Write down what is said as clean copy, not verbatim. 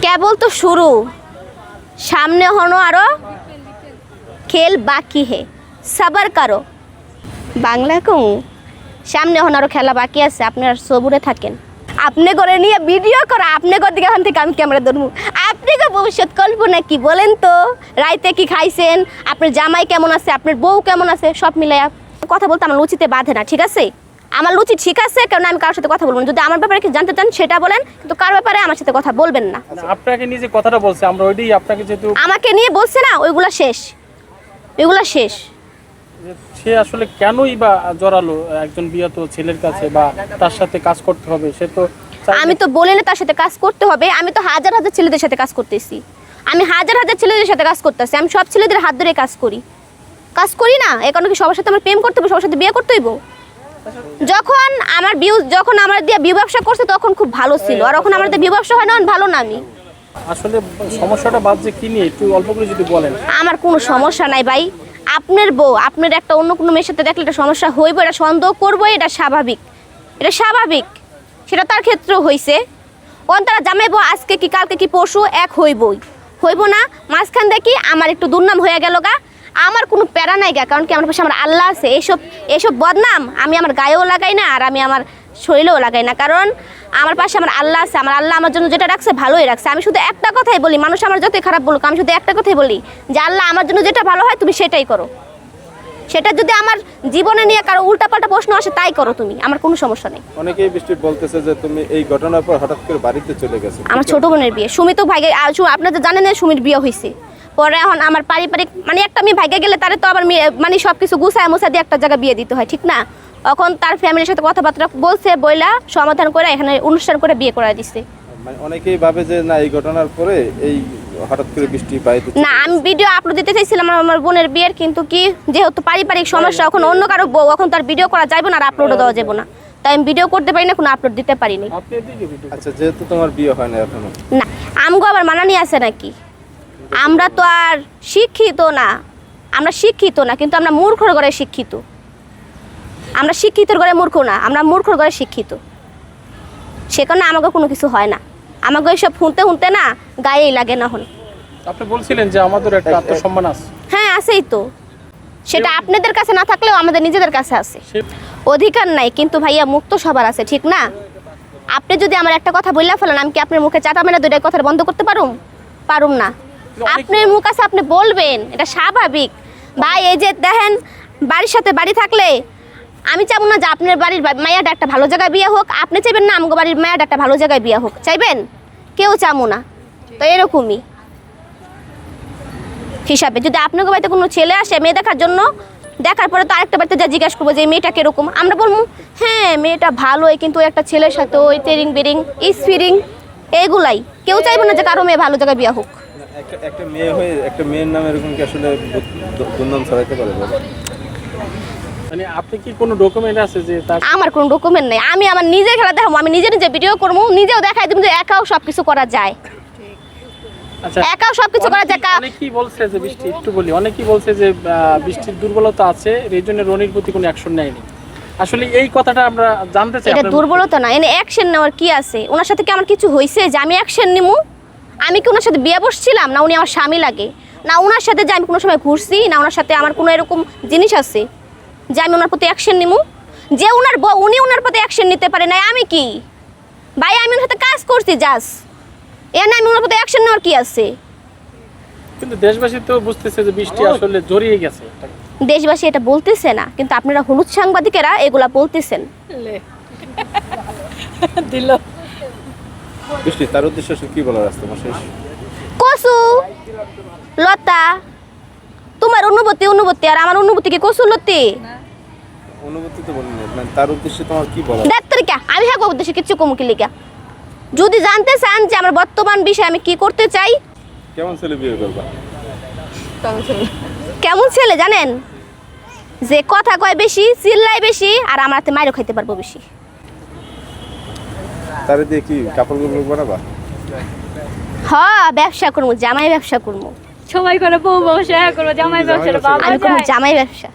কেবল তো শুরু, সামনে হনো আরো খেল বাকি হে, সাবার কারো। বাংলা কম, সামনে হনো আরো খেলা বাকি আছে, আপনারা সবুরে থাকেন। আপনি করে নিয়ে ভিডিও করা, আপনি করে দিকে এখান থেকে আমি ক্যামেরা ধরবো। আপনি তো ভবিষ্যৎ কল্পনা কি বলেন তো? রাইতে কি খাইছেন, আপনার জামাই কেমন আছে, আপনার বউ কেমন আছে, সব মিলাইয়া কথা বলতে আমার লুচিতে বাঁধে না, ঠিক আছে? আমার লুচি ঠিক আছে, কারণ আমি কারোর সাথে কথা বলবো না। যদি আমার ব্যাপারে কি জানতে চান সেটা বলেন, কিন্তু কার ব্যাপারে আমার সাথে কথা বলবেন না। আপনাকে নিয়ে যে কথাটা বলছে আমরা ওইটাই আপনাকে যেহেতু আমাকে নিয়ে বলছে না, ওইগুলা শেষ, ওইগুলা শেষ। সে আসলে কেনই বা জড়ালো একজন বিয়াত ছেলের কাছে বা তার সাথে কাজ করতে হবে, সে তো আমি তো বলি না তার সাথে কাজ করতে হবে, আমি তো হাজার হাজার ছেলেদের সাথে কাজ করতেছি, আমি হাজার হাজার ছেলেদের সাথে কাজ করতেছি, আমি সব ছেলেদের হাত ধরে কাজ করি না। এই কারণে কি সবার সাথে আমার প্রেম করতে হবে, সবার সাথে বিয়ে করতে হইব? যখন আমার দিয়ে বিয়ে ব্যবসা করছে তখন খুব ভালো ছিল, আর এখন আমার দিয়ে বিয়ে ব্যবসা হয় না, ভালো না। আমি আসলে সমস্যাটা বাদছে কি নিয়ে একটু অল্প করে যদি বলেন। আমার কোনো সমস্যা নাই ভাই, আপনার বউ আপনার একটা অন্য কোনো মেয়ের সাথে দেখলে এটা সমস্যা হইব, এটা সন্দেহ করবো, এটা স্বাভাবিক, এটা স্বাভাবিক। সেটা তার ক্ষেত্রেও হয়েছে। কোন তারা জামাইবো আজকে কি কালকে কি পরশু এক হইব না, মাঝখান দেখি আমার একটু দুর্নাম হয়ে গেল গা, আমার কোনো প্যারা নাই গা, কারণ কি আমার পাশে আমার আল্লাহ আছে। এইসব বদনাম আমি আমার গায়েও লাগাই না, আর আমি আমার শরীরেও লাগাই না, কারণ আমার পাশে আমার আল্লাহ আছে। আমার আল্লাহ আমার জন্য যেটা রাখছে ভালোই রাখছে। আমি শুধু একটা কথাই বলি, মানুষ আমার যতই খারাপ বলুক, আমি শুধু একটা কথাই বলি যে আল্লাহ আমার জন্য যেটা ভালো হয় তুমি সেটাই করো। সেটা যদি আমার জীবনে নিয়ে কারো উল্টাপাল্টা প্রশ্ন আসে তাই করো তুমি, আমার কোনো সমস্যা নেই। অনেকেই বৃষ্টি বলতেছে যে তুমি এই ঘটনার পর হঠাৎ করে বাড়িতে চলে গেছো। আমার ছোট বোনের বিয়ে, সুমিত ভাইকে আপনারা জানেন না, সুমির বিয়ে হয়েছে। পরে এখন আমার পারিবারিক মানে একটা মেয়ে ভাইকে গেলে তারে তো আবার মানে সব কিছু গুছায় মুছা দিয়ে একটা জায়গায় বিয়ে দিতে হয়, ঠিক না? এখন তার ফ্যামিলির সাথে কথাবার্তা বলছে, বইলা সমাধান করে এখানে অনুষ্ঠান করে বিয়ে করা দিচ্ছে। মানে অনেকেই ভাবে যে না এই ঘটনার পরে এই হঠাৎ করে বৃষ্টি বাড়িতে না, আমি ভিডিও আপলোড দিতে চাইছিলাম আমার বোনের বিয়ের, কিন্তু কি যেহেতু পারিবারিক সমস্যা, এখন অন্য কারো বউ, এখন তার ভিডিও করা যাবে না আর আপলোডও দেওয়া যাবে না, তাই আমি ভিডিও করতে পারি না, কোনো আপলোড দিতে পারিনি। আচ্ছা, যেহেতু তোমার বিয়ে হয় না এখনো, না আমগো আবার মানানি আছে নাকি? আমরা তো আর শিক্ষিত না, আমরা শিক্ষিত না, কিন্তু আমরা মূর্খর ঘরে শিক্ষিত। আমরা শিক্ষিতর ঘরে মূর্খ না, আমরা মূর্খর ঘরে শিক্ষিত। সে কারণে আমাকে কোনো কিছু হয় না, আমাকে এইসব শুনতে না গায়েই লাগে না। হন আপনি বলছিলেন যে আমাদের একটা আত্মসম্মান আছে। হ্যাঁ আছেই তো, সেটা আপনাদের কাছে না থাকলেও আমাদের নিজেদের কাছে আছে। অধিকার নাই কিন্তু ভাইয়া, মুক্ত সবার আছে, ঠিক না? আপনি যদি আমার একটা কথা বললে ফেলেন, আমি কি আপনার মুখে চাটা মেরে দুইটা কথা বন্ধ করতে পারুম না? আপনার মুখ আছে, আপনি বলবেন, এটা স্বাভাবিক ভাই। এই যে দেখেন, বাড়ির সাথে বাড়ি থাকলে আমি চাবো না যে আপনার বাড়ির মায়াটা একটা ভালো জায়গায় বিয়ে হোক, আপনি চাইবেন না আমাকে বাড়ির মায়াটা একটা ভালো জায়গায় বিয়ে হোক, চাইবেন? কেউ চাবো না। তো এরকমই হিসাবে যদি আপনাকে বাড়িতে কোনো ছেলে আসে মেয়ে দেখার জন্য, দেখার পরে তো আরেকটা বাড়িতে যা জিজ্ঞাসা করবো যে এই মেয়েটা কিরকম, আমরা বলবো হ্যাঁ মেয়েটা ভালোই, কিন্তু একটা ছেলের সাথে ওই তেরিং বেরিং ইসফিরিং এইগুলাই। কেউ চাইবে না যে কারো মেয়ে ভালো জায়গায় বিয়ে হোক। একটা মেয়ে হয়ে একটা মেয়ের নামে এরকম কি আসলে দুর্নাম ছড়াইতে পারে? মানে আপনি কি কোনো ডকুমেন্ট আছে যে তার? আমার কোনো ডকুমেন্ট নেই, আমি আমার নিজের খেলা দেখাবো, আমি নিজে ভিডিও করবো, নিজেও দেখাই দেবো যে একাও সবকিছু করা যায়। আচ্ছা, একাও সবকিছু করা যায়। অনেকেই বলছে যে বৃষ্টি, একটু বলি, অনেকেই বলছে যে বৃষ্টির দুর্বলতা আছে, এই জন্য রনির প্রতি কোনো অ্যাকশন নেয়নি। আসলে এই কথাটা আমরা জানতে চাই। এটা দুর্বলতা না, এনে অ্যাকশন নেওয়ার কি আছে? ওনার সাথে কি আমার কিছু হয়েছে যে আমি অ্যাকশন নিমু? আমি কি ওনার সাথে বিয়ে বসছিলাম? না উনি আমার স্বামী লাগে? না ওনার সাথে যে আমি কোনো সময় ঘুরছি? না ওনার সাথে আমার কোনো এরকম জিনিস আছে যে আমি ওনার প্রতি অ্যাকশন নিমু? যে ওনার বউ, উনি ওনার প্রতি অ্যাকশন নিতে পারে না, আমি কি ভাই? আমি ওনার সাথে কাজ করছি জাস্ট, এনে আমি ওনার প্রতি অ্যাকশন নেওয়ার কি আছে? কিন্তু দেশবাসী তো বুঝতেছে যে বৃষ্টি আসলে জড়িয়ে গেছে। দেশবাসী এটা বলতেছে না, কিন্তু আপনারা হলুদ সাংবাদিকেরা এগুলা বলতেছেন। দিল বৃষ্টি তার উদ্দেশ্য কি বলার আছে তোমার শেষ? কসু লতা, তোমার অনুভূতি আর আমার অনুভূতি কি কসু লতি? অনুভূতি তো বলিনি, মানে তার উদ্দেশ্যে তোমার কি বলার? ডাক্তারিকা আমি হ্যাঁ উদ্দেশ্যে কিছু কমুকি লিখা। যদি জানতে চান যে আমার বর্তমান বিষয়ে আমি কি করতে চাই, কেমন ছেলে বিয়ে করবা? কেমন ছেলে জানেন? যে কথা কয় বেশি, চিল্লায় বেশি, আর আমার হাতে মাইরও খাইতে পারবো বেশি। তারে দিয়ে কি কাপড় বানাবা? হ্যাঁ ব্যবসা করবো, জামাই ব্যবসা করবো। সময় করে বউ ব্যবসা করবো, জামাই ব্যবসা। আমি করবো জামাই ব্যবসা।